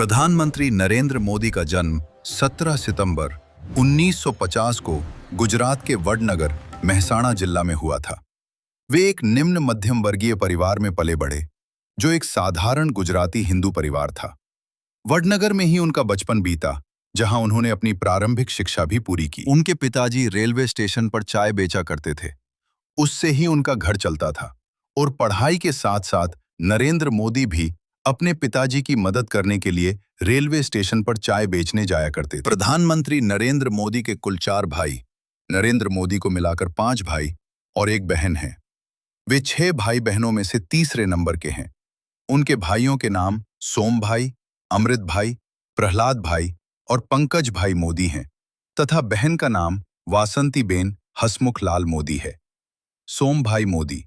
प्रधानमंत्री नरेंद्र मोदी का जन्म 17 सितंबर 1950 को गुजरात के वडनगर, मेहसाणा जिला में हुआ था। वे एक निम्न मध्यम वर्गीय परिवार में पले बढ़े, जो एक साधारण गुजराती हिंदू परिवार था। वडनगर में ही उनका बचपन बीता, जहां उन्होंने अपनी प्रारंभिक शिक्षा भी पूरी की। उनके पिताजी रेलवे स्टेशन पर चाय बेचा करते थे, उससे ही उनका घर चलता था और पढ़ाई के साथ साथ नरेंद्र मोदी भी अपने पिताजी की मदद करने के लिए रेलवे स्टेशन पर चाय बेचने जाया करते थे। प्रधानमंत्री नरेंद्र मोदी के कुल 4 भाई, नरेंद्र मोदी को मिलाकर 5 भाई और एक बहन हैं। वे 6 भाई बहनों में से तीसरे नंबर के हैं। उनके भाइयों के नाम सोम भाई, अमृत भाई, प्रहलाद भाई और पंकज भाई मोदी हैं तथा बहन का नाम वासंती बेन हसमुख लाल मोदी है। सोम भाई मोदी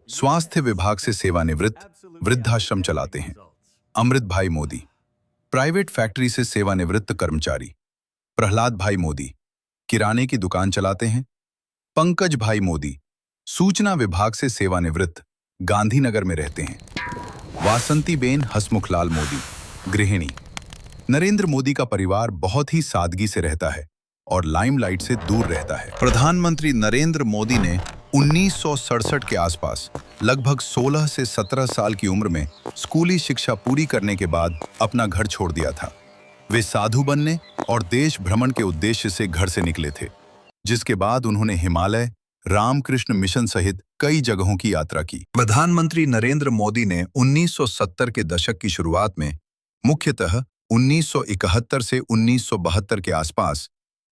स्वास्थ्य विभाग से सेवानिवृत्त वृद्धाश्रम चलाते हैं। अमृत भाई मोदी प्राइवेट फैक्ट्री से सेवानिवृत्त कर्मचारी। प्रहलाद भाई मोदी किराने की दुकान चलाते हैं। पंकज भाई मोदी सूचना विभाग से सेवानिवृत्त गांधीनगर में रहते हैं। वासंती बेन हसमुखलाल मोदी गृहिणी। नरेंद्र मोदी का परिवार बहुत ही सादगी से रहता है और लाइमलाइट से दूर रहता है। प्रधानमंत्री नरेंद्र मोदी ने 1967 के आसपास लगभग 16 से 17 साल की उम्र में स्कूली शिक्षा पूरी करने के बाद अपना घर छोड़ दिया था। वे साधु बनने और देश भ्रमण के उद्देश्य से घर से निकले थे, जिसके बाद उन्होंने हिमालय, रामकृष्ण मिशन सहित कई जगहों की यात्रा की। प्रधानमंत्री नरेंद्र मोदी ने 1970 के दशक की शुरुआत में मुख्यतः 1971 से 1972 के आसपास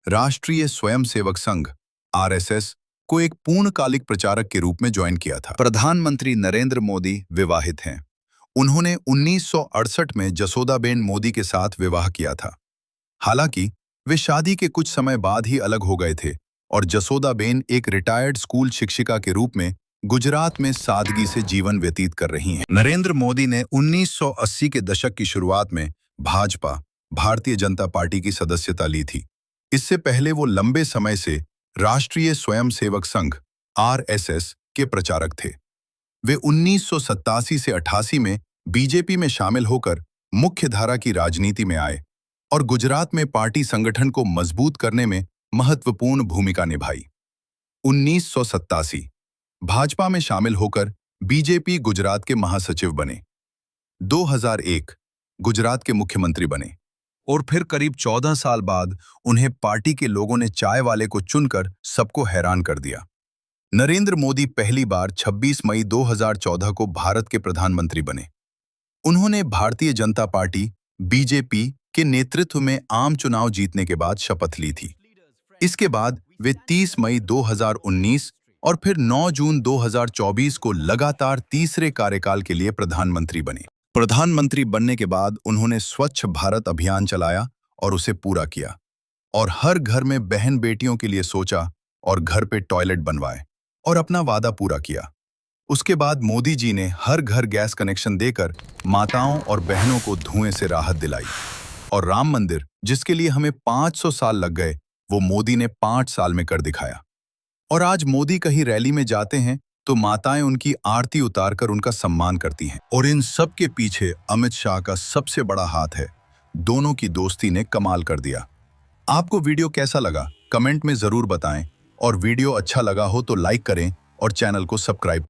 राष्ट्रीय स्वयंसेवक संघ (आरएसएस) को एक पूर्णकालिक प्रचारक के रूप में ज्वाइन किया था। प्रधानमंत्री नरेंद्र मोदी विवाहित हैं। उन्होंने 1968 में जसोदाबेन मोदी के साथ विवाह किया था। हालांकि वे शादी के कुछ समय बाद ही अलग हो गए थे और जसोदाबेन एक रिटायर्ड स्कूल शिक्षिका के रूप में गुजरात में सादगी से जीवन व्यतीत कर रही हैं। नरेंद्र मोदी ने 1980 के दशक की शुरुआत में भाजपा, भारतीय जनता पार्टी की सदस्यता ली थी। इससे पहले वो लंबे समय से राष्ट्रीय स्वयंसेवक संघ (आरएसएस) के प्रचारक थे। वे 1987 से 88 में बीजेपी में शामिल होकर मुख्यधारा की राजनीति में आए और गुजरात में पार्टी संगठन को मजबूत करने में महत्वपूर्ण भूमिका निभाई। 1987 भाजपा में शामिल होकर बीजेपी गुजरात के महासचिव बने। 2001 गुजरात के मुख्यमंत्री बने और फिर करीब 14 साल बाद उन्हें पार्टी के लोगों ने चाय वाले को चुनकर सबको हैरान कर दिया। नरेंद्र मोदी पहली बार 26 मई 2014 को भारत के प्रधानमंत्री बने। उन्होंने भारतीय जनता पार्टी (बीजेपी) के नेतृत्व में आम चुनाव जीतने के बाद शपथ ली थी। इसके बाद वे 30 मई 2019 और फिर 9 जून 2024 को लगातार तीसरे कार्यकाल के लिए प्रधानमंत्री बने। प्रधानमंत्री बनने के बाद उन्होंने स्वच्छ भारत अभियान चलाया और उसे पूरा किया और हर घर में बहन बेटियों के लिए सोचा और घर पे टॉयलेट बनवाए और अपना वादा पूरा किया। उसके बाद मोदी जी ने हर घर गैस कनेक्शन देकर माताओं और बहनों को धुएं से राहत दिलाई और राम मंदिर, जिसके लिए हमें 500 साल लग गए, वो मोदी ने 5 साल में कर दिखाया। और आज मोदी कहीं रैली में जाते हैं तो माताएं उनकी आरती उतारकर उनका सम्मान करती हैं। और इन सब के पीछे अमित शाह का सबसे बड़ा हाथ है। दोनों की दोस्ती ने कमाल कर दिया। आपको वीडियो कैसा लगा कमेंट में जरूर बताएं और वीडियो अच्छा लगा हो तो लाइक करें और चैनल को सब्सक्राइब